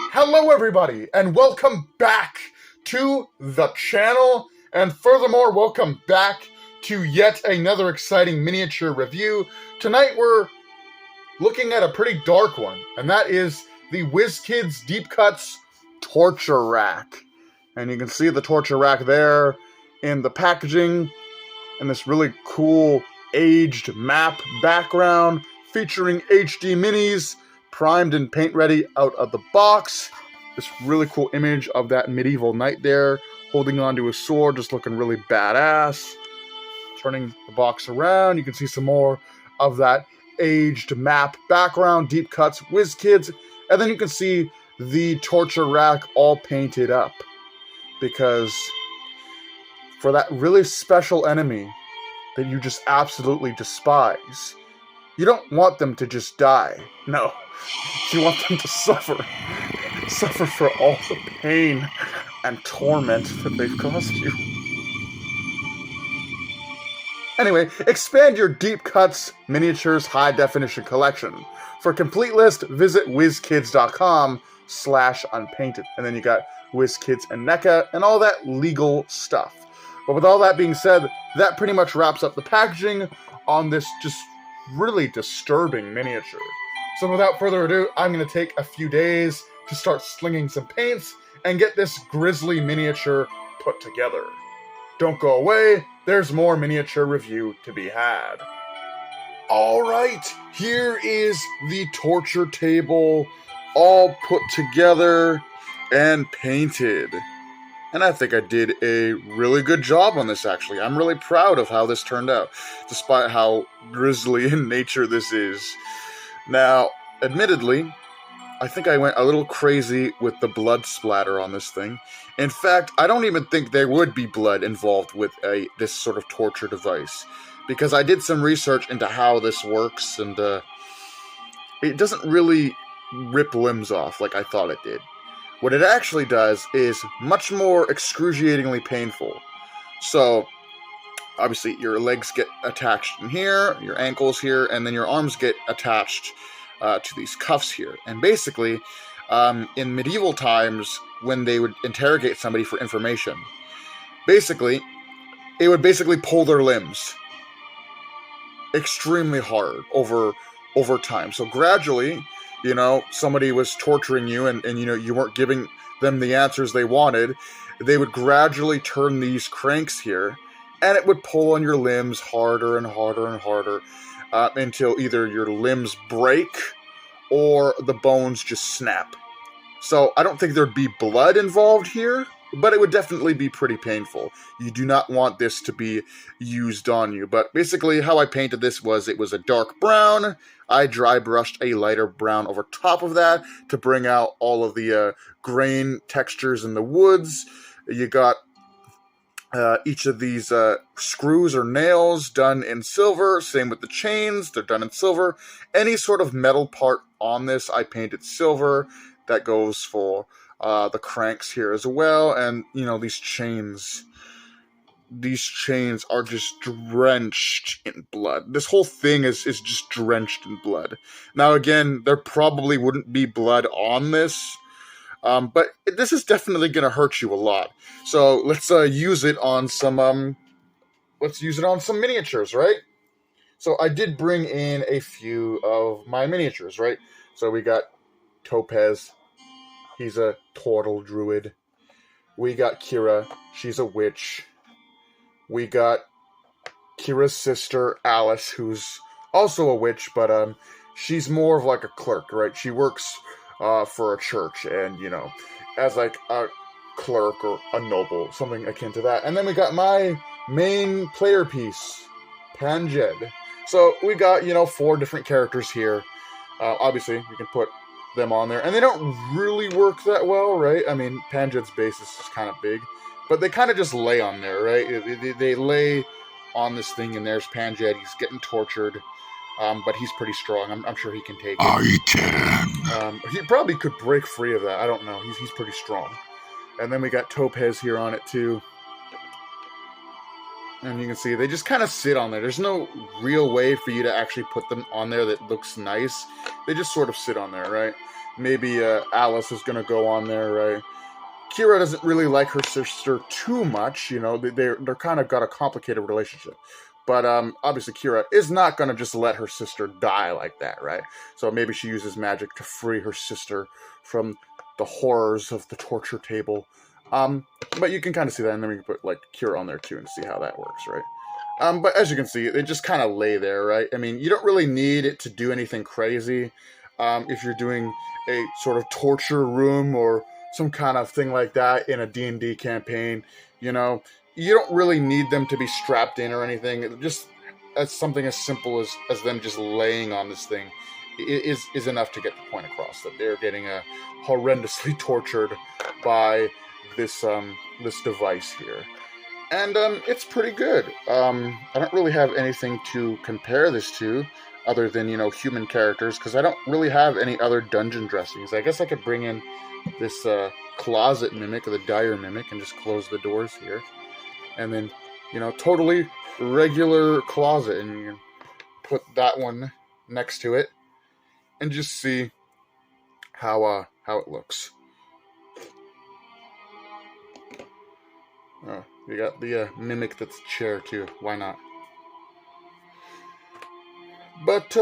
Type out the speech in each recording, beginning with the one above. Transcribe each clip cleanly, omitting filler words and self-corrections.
Hello everybody, and welcome back to the channel, and furthermore, welcome back to yet another exciting miniature review. Tonight we're looking at a pretty dark one, and that is the WizKids Deep Cuts Torture Rack. And you can see the torture rack there in the packaging, and this really cool aged map background featuring HD minis, primed and paint ready out of the box. This really cool image of that medieval knight there, holding onto a sword, just looking really badass. Turning the box around, you can see some more of that aged map background, Deep Cuts WizKids, and then you can see the torture rack all painted up. Because for that really special enemy that you just absolutely despise, you don't want them to just die. No. You want them to suffer. Suffer for all the pain and torment that they've caused you. Anyway, expand your Deep Cuts Miniatures High Definition collection. For a complete list, visit wizkids.com/unpainted. And then you got WizKids and NECA and all that legal stuff. But with all that being said, that pretty much wraps up the packaging on this just really disturbing miniature. So without further ado, I'm going to take a few days to start slinging some paints and get this grisly miniature put together. Don't go away, there's more miniature review to be had. Alright, here is the torture table all put together and painted. And I think I did a really good job on this, actually. I'm really proud of how this turned out, despite how grisly in nature this is. Now, admittedly, I think I went a little crazy with the blood splatter on this thing. In fact, I don't even think there would be blood involved with this sort of torture device. Because I did some research into how this works, and it doesn't really rip limbs off like I thought it did. What it actually does is much more excruciatingly painful. So, obviously, your legs get attached in here, your ankles here, and then your arms get attached to these cuffs here. And basically, in medieval times, when they would interrogate somebody for information, basically, it would basically pull their limbs extremely hard over time. So gradually, you know, somebody was torturing you and you know, you weren't giving them the answers they wanted, they would gradually turn these cranks here, and it would pull on your limbs harder and harder and harder until either your limbs break or the bones just snap. So I don't think there'd be blood involved here, but it would definitely be pretty painful. You do not want this to be used on you. But basically how I painted this was, it was a dark brown. I dry brushed a lighter brown over top of that to bring out all of the grain textures in the woods. You got each of these screws or nails done in silver. Same with the chains, they're done in silver. Any sort of metal part on this, I painted silver. That goes for the cranks here as well. And, you know, these chains are just drenched in blood. This whole thing is just drenched in blood. Now, again, there probably wouldn't be blood on this, but this is definitely going to hurt you a lot. So let's use it on some miniatures, right? So I did bring in a few of my miniatures, right? So we got Topaz. He's a turtle druid. We got Kira. She's a witch. We got Kira's sister, Alice, who's also a witch, but she's more of like a clerk, right? She works for a church, and, you know, as like a clerk or a noble, something akin to that. And then we got my main player piece, Panjed. So we got, you know, 4 different characters here. Obviously, you can put them on there, and they don't really work that well, right? I mean, Panjed's base is just kind of big, but they kind of just lay on there, right? They lay on this thing, and there's Panjed. He's getting tortured, but he's pretty strong. I'm sure he can take it. I can. He probably could break free of that. I don't know. He's pretty strong. And then we got Topaz here on it too. And you can see they just kind of sit on there. There's no real way for you to actually put them on there that looks nice. They just sort of sit on there, right? Maybe Alice is going to go on there, right? Kira doesn't really like her sister too much, you know. They're kind of got a complicated relationship. But obviously Kira is not going to just let her sister die like that, right? So maybe she uses magic to free her sister from the horrors of the torture table. But you can kind of see that, and then we can put, like, Kira on there, too, and see how that works, right? But as you can see, they just kind of lay there, right? I mean, you don't really need it to do anything crazy. If you're doing a sort of torture room or some kind of thing like that in a D&D campaign, you know, you don't really need them to be strapped in or anything. Just as something as simple as them just laying on this thing is enough to get the point across that they're getting horrendously tortured by this device here. And it's pretty good. I don't really have anything to compare this to other than, you know, human characters, because I don't really have any other dungeon dressings. I guess I could bring in this closet mimic, or the dire mimic, and just close the doors here. And then, you know, totally regular closet, and you can put that one next to it and just see how it looks. Oh, you got the mimic that's a chair too. Why not? But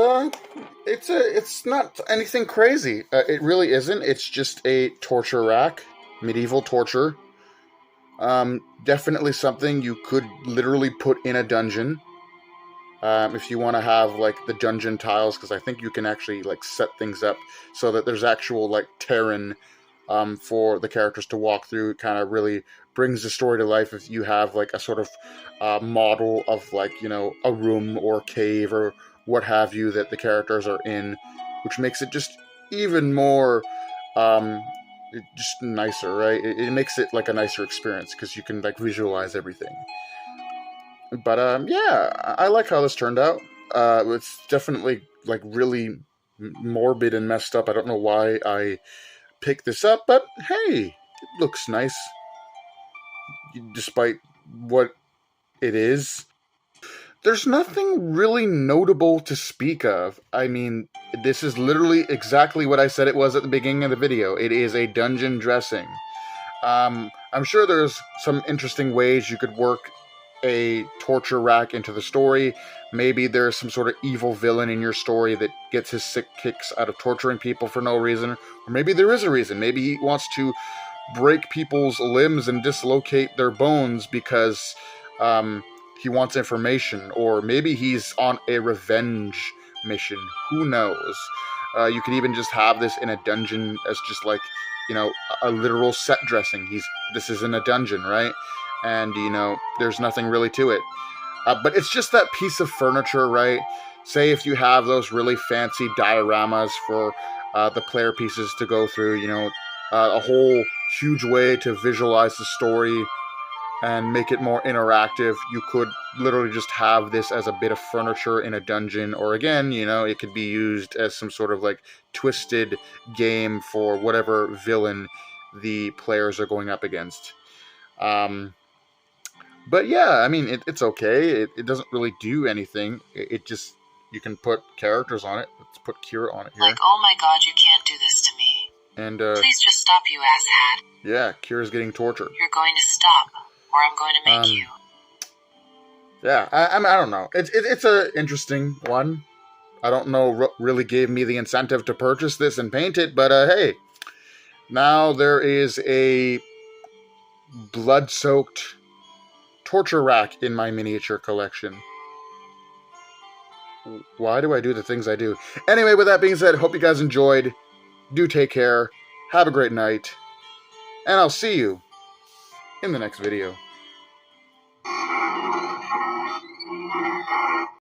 it's not anything crazy. It really isn't. It's just a torture rack, medieval torture. Definitely something you could literally put in a dungeon. If you want to have, like, the dungeon tiles, because I think you can actually, like, set things up so that there's actual, like, terrain for the characters to walk through. It kind of really brings the story to life if you have, like, a sort of model of, like, you know, a room or cave or what have you that the characters are in, which makes it just even more just nicer, right? It makes it like a nicer experience because you can, like, visualize everything. But yeah, I like how this turned out. It's definitely, like, really morbid and messed up. I don't know why I picked this up, but hey, it looks nice despite what it is. There's nothing really notable to speak of. I mean, this is literally exactly what I said it was at the beginning of the video. It is a dungeon dressing. I'm sure there's some interesting ways you could work a torture rack into the story. Maybe there's some sort of evil villain in your story that gets his sick kicks out of torturing people for no reason. Or maybe there is a reason. Maybe he wants to break people's limbs and dislocate their bones because he wants information, or maybe he's on a revenge mission. Who knows? You could even just have this in a dungeon as just, like, you know, a literal set dressing. This is in a dungeon, right? And, you know, there's nothing really to it. But it's just that piece of furniture, right? Say if you have those really fancy dioramas for the player pieces to go through, you know, a whole huge way to visualize the story and make it more interactive. You could literally just have this as a bit of furniture in a dungeon, or again, you know, it could be used as some sort of, like, twisted game for whatever villain the players are going up against. But yeah, I mean, it's okay. It doesn't really do anything. It just, you can put characters on it. Let's put Kira on it here. Like, oh my god, you can't do this to me. And please just stop, you asshat. Yeah, Kira's getting tortured. You're going to stop, or I'm going to make you. Yeah, I don't know. It's a interesting one. I don't know what really gave me the incentive to purchase this and paint it, but hey, now there is a blood-soaked torture rack in my miniature collection. Why do I do the things I do? Anyway, with that being said, hope you guys enjoyed. Do take care. Have a great night. And I'll see you in the next video.